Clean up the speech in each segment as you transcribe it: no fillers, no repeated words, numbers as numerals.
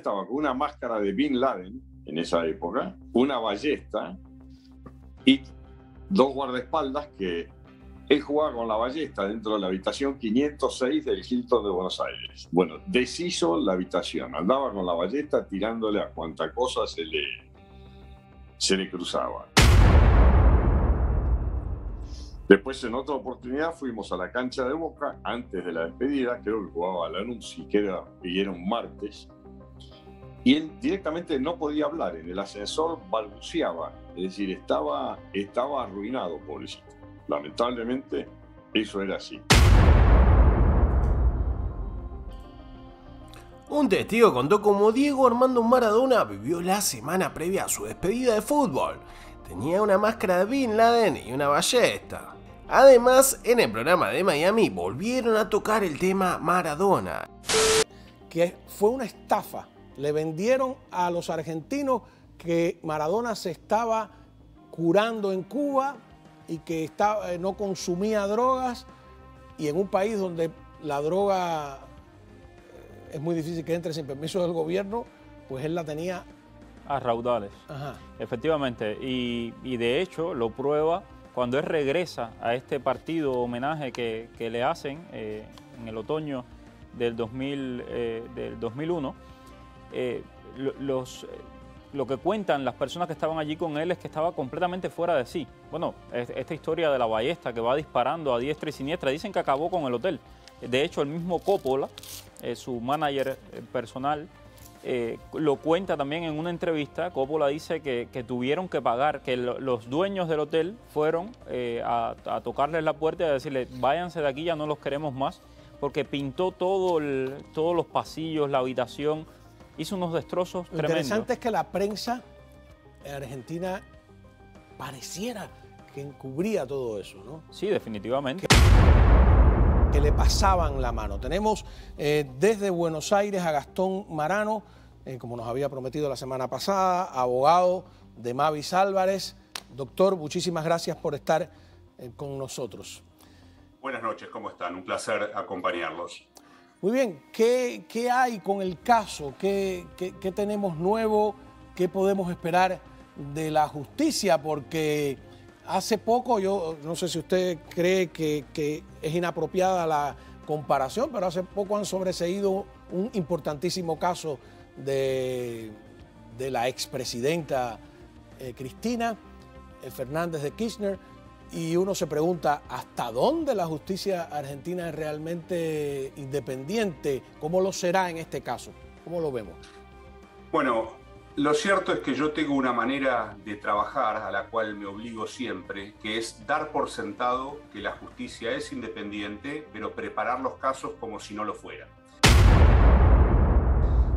estaba con una máscara de Bin Laden en esa época, una ballesta y dos guardaespaldas que él jugaba con la ballesta dentro de la habitación 506 del Hilton de Buenos Aires. Bueno, deshizo la habitación, andaba con la ballesta tirándole a cuanta cosa se le cruzaba. Después, en otra oportunidad, fuimos a la cancha de Boca antes de la despedida, creo que jugaba Lanús y era un martes, y él directamente no podía hablar, en el ascensor balbuceaba, es decir, estaba arruinado, pobrecito. Lamentablemente, eso era así. Un testigo contó cómo Diego Armando Maradona vivió la semana previa a su despedida de fútbol. Tenía una máscara de Bin Laden y una ballesta. Además, en el programa de Miami volvieron a tocar el tema Maradona. Que fue una estafa. Le vendieron a los argentinos que Maradona se estaba curando en Cuba y que no consumía drogas, y en un país donde la droga es muy difícil que entre sin permiso del gobierno, pues él la tenía a raudales. Ajá. Efectivamente, y de hecho lo prueba cuando él regresa a este partido homenaje que le hacen en el otoño del 2001. Lo que cuentan las personas que estaban allí con él es que estaba completamente fuera de sí. Bueno, esta historia de la ballesta que va disparando a diestra y siniestra, dicen que acabó con el hotel. De hecho, el mismo Coppola, su manager personal, lo cuenta también en una entrevista. Coppola dice que tuvieron que pagar, que los dueños del hotel fueron a tocarles la puerta y a decirle, váyanse de aquí, ya no los queremos más, porque pintó todos los pasillos, la habitación, hizo unos destrozos tremendos. Lo interesante es que la prensa argentina pareciera que encubría todo eso, ¿no? Sí, definitivamente. Que le pasaban la mano. Tenemos desde Buenos Aires a Gastón Marano, como nos había prometido la semana pasada, abogado de Mavis Álvarez. Doctor, muchísimas gracias por estar con nosotros. Buenas noches, ¿cómo están? Un placer acompañarlos. Muy bien, ¿qué hay con el caso? ¿Qué tenemos nuevo? ¿Qué podemos esperar de la justicia? Porque hace poco, yo no sé si usted cree que es inapropiada la comparación, pero hace poco han sobreseído un importantísimo caso de la expresidenta Cristina Fernández de Kirchner, y uno se pregunta hasta dónde la justicia argentina es realmente independiente. ¿Cómo lo será en este caso? ¿Cómo lo vemos? Bueno, lo cierto es que yo tengo una manera de trabajar a la cual me obligo siempre, que es dar por sentado que la justicia es independiente, pero preparar los casos como si no lo fuera.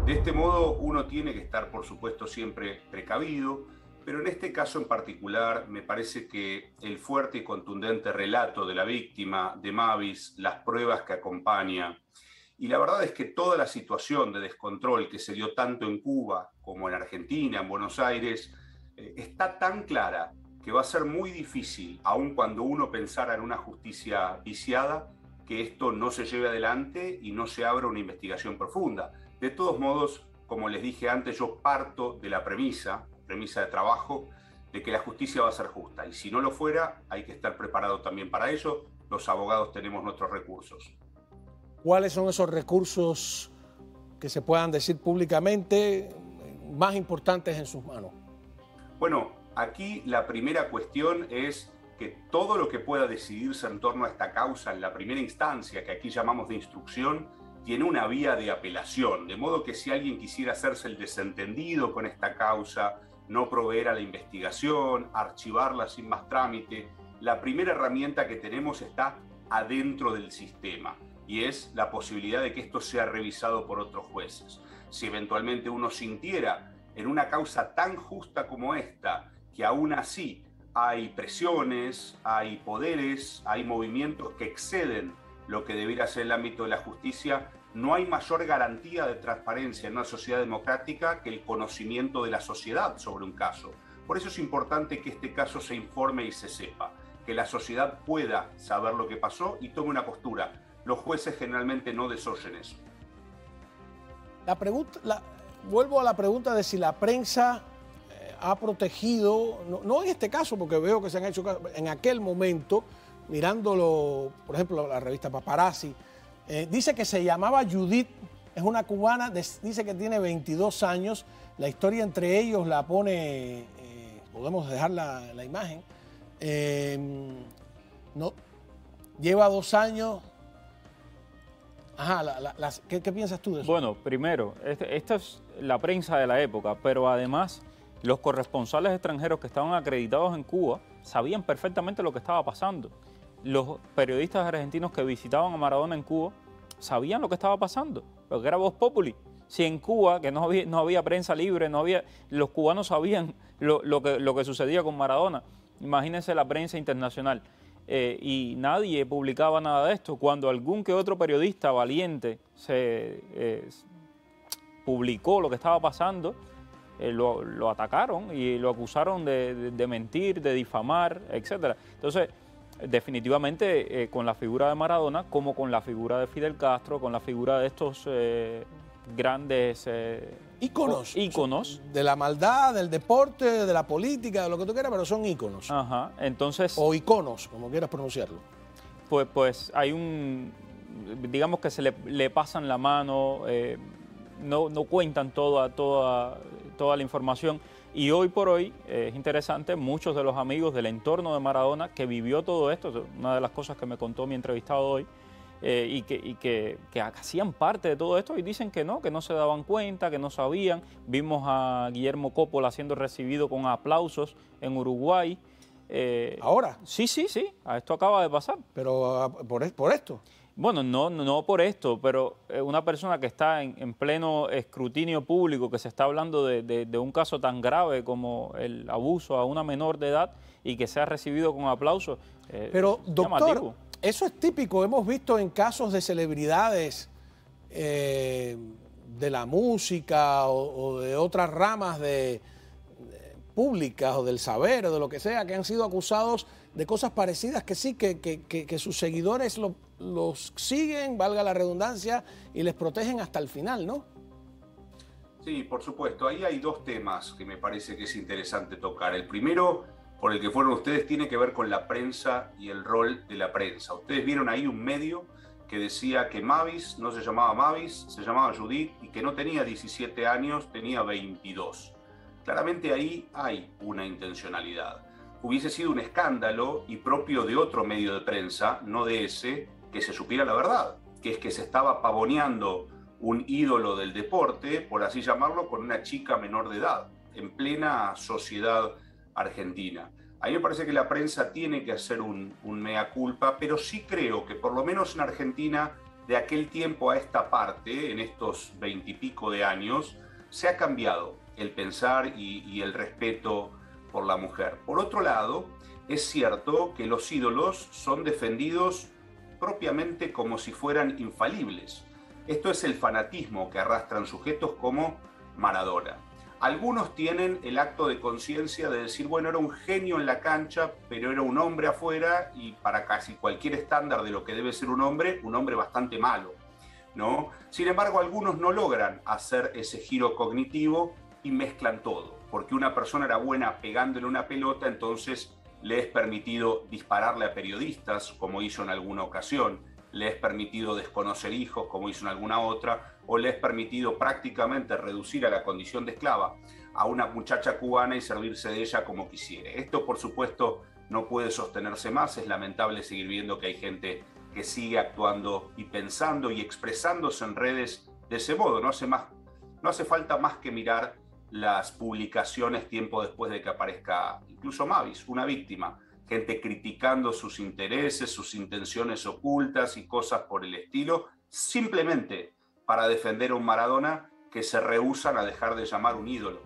De este modo uno tiene que estar, por supuesto, siempre precavido, pero en este caso en particular me parece que el fuerte y contundente relato de la víctima, de Mavis, las pruebas que acompaña, y la verdad es que toda la situación de descontrol que se dio tanto en Cuba como en Argentina, en Buenos Aires, está tan clara que va a ser muy difícil, aun cuando uno pensara en una justicia viciada, que esto no se lleve adelante y no se abra una investigación profunda. De todos modos, como les dije antes, yo parto de la premisa de trabajo, de que la justicia va a ser justa. Y si no lo fuera, hay que estar preparado también para ello. Los abogados tenemos nuestros recursos. ¿Cuáles son esos recursos que se puedan decir públicamente más importantes en sus manos? Bueno, aquí la primera cuestión es que todo lo que pueda decidirse en torno a esta causa en la primera instancia, que aquí llamamos de instrucción, tiene una vía de apelación, de modo que si alguien quisiera hacerse el desentendido con esta causa, no proveer a la investigación, archivarla sin más trámite, la primera herramienta que tenemos está adentro del sistema, y es la posibilidad de que esto sea revisado por otros jueces. Si eventualmente uno sintiera en una causa tan justa como esta, que aún así hay presiones, hay poderes, hay movimientos que exceden lo que debiera ser el ámbito de la justicia, no hay mayor garantía de transparencia en una sociedad democrática que el conocimiento de la sociedad sobre un caso. Por eso es importante que este caso se informe y se sepa, que la sociedad pueda saber lo que pasó y tome una postura. Los jueces generalmente no desoyen eso. vuelvo a la pregunta de si la prensa ha protegido, no en este caso, porque veo que se han hecho casos, en aquel momento, mirándolo, por ejemplo, la revista Paparazzi, dice que se llamaba Judith, es una cubana, dice que tiene 22 años, la historia entre ellos la pone, podemos dejar la imagen, no, lleva 2 años. Ajá, ¿qué piensas tú de eso? Bueno, primero, esta es la prensa de la época, pero además los corresponsales extranjeros que estaban acreditados en Cuba sabían perfectamente lo que estaba pasando. Los periodistas argentinos que visitaban a Maradona en Cuba sabían lo que estaba pasando, porque era Voz Populi. Si en Cuba, que no había prensa libre, los cubanos sabían lo que sucedía con Maradona. Imagínense la prensa internacional. Y nadie publicaba nada de esto. Cuando algún que otro periodista valiente publicó lo que estaba pasando, lo atacaron y lo acusaron de mentir, de difamar, etc. Entonces, definitivamente, con la figura de Maradona, como con la figura de Fidel Castro, con la figura de estos grandes íconos de la maldad, del deporte, de la política, de lo que tú quieras, pero son íconos. Ajá, entonces, o iconos, como quieras pronunciarlo. Pues hay digamos que se le pasan la mano, no cuentan toda la información. Y hoy por hoy es interesante, muchos de los amigos del entorno de Maradona que vivió todo esto, una de las cosas que me contó mi entrevistado hoy, y que hacían parte de todo esto y dicen que no se daban cuenta, que no sabían. Vimos a Guillermo Coppola siendo recibido con aplausos en Uruguay. ¿Ahora? Sí, esto acaba de pasar. ¿Pero por esto? Bueno, no por esto, pero una persona que está en pleno escrutinio público, que se está hablando de un caso tan grave como el abuso a una menor de edad y que sea recibido con aplausos. Pero, doctor, llamativo. Eso es típico, hemos visto en casos de celebridades de la música o de otras ramas públicas o del saber o de lo que sea, que han sido acusados de cosas parecidas, que sí, que sus seguidores los siguen, valga la redundancia, y les protegen hasta el final, ¿no? Sí, por supuesto. Ahí hay 2 temas que me parece que es interesante tocar. El primero, por el que fueron ustedes, tiene que ver con la prensa y el rol de la prensa. Ustedes vieron ahí un medio que decía que Mavis no se llamaba Mavis, se llamaba Judith, y que no tenía 17 años, tenía 22. Claramente ahí hay una intencionalidad. Hubiese sido un escándalo y propio de otro medio de prensa, no de ese, que se supiera la verdad, que es que se estaba pavoneando un ídolo del deporte, por así llamarlo, con una chica menor de edad, en plena sociedad argentina. A mí me parece que la prensa tiene que hacer un mea culpa, pero sí creo que por lo menos en Argentina, de aquel tiempo a esta parte, en estos 20 y pico de años, se ha cambiado el pensar y el respeto por la mujer. Por otro lado, es cierto que los ídolos son defendidos propiamente como si fueran infalibles. Esto es el fanatismo que arrastran sujetos como Maradona. Algunos tienen el acto de conciencia de decir, bueno, era un genio en la cancha, pero era un hombre afuera y para casi cualquier estándar de lo que debe ser un hombre bastante malo, ¿no? Sin embargo, algunos no logran hacer ese giro cognitivo y mezclan todo, porque una persona era buena pegándole una pelota, entonces le es permitido dispararle a periodistas, como hizo en alguna ocasión, le es permitido desconocer hijos, como hizo en alguna otra, o le es permitido prácticamente reducir a la condición de esclava a una muchacha cubana y servirse de ella como quisiere. Esto, por supuesto, no puede sostenerse más. Es lamentable seguir viendo que hay gente que sigue actuando y pensando y expresándose en redes de ese modo. No hace falta más que mirar las publicaciones tiempo después de que aparezca incluso Mavis, una víctima, gente criticando sus intereses, sus intenciones ocultas y cosas por el estilo, simplemente para defender a un Maradona que se rehúsan a dejar de llamar un ídolo.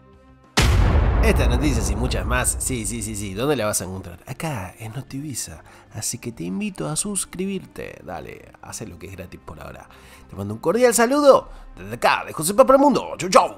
Estas noticias y muchas más, sí, ¿dónde la vas a encontrar? Acá, en Notivisa. Así que te invito a suscribirte. Dale, haz lo que es gratis por ahora. Te mando un cordial saludo desde acá, de Josepa para el Mundo. Chau.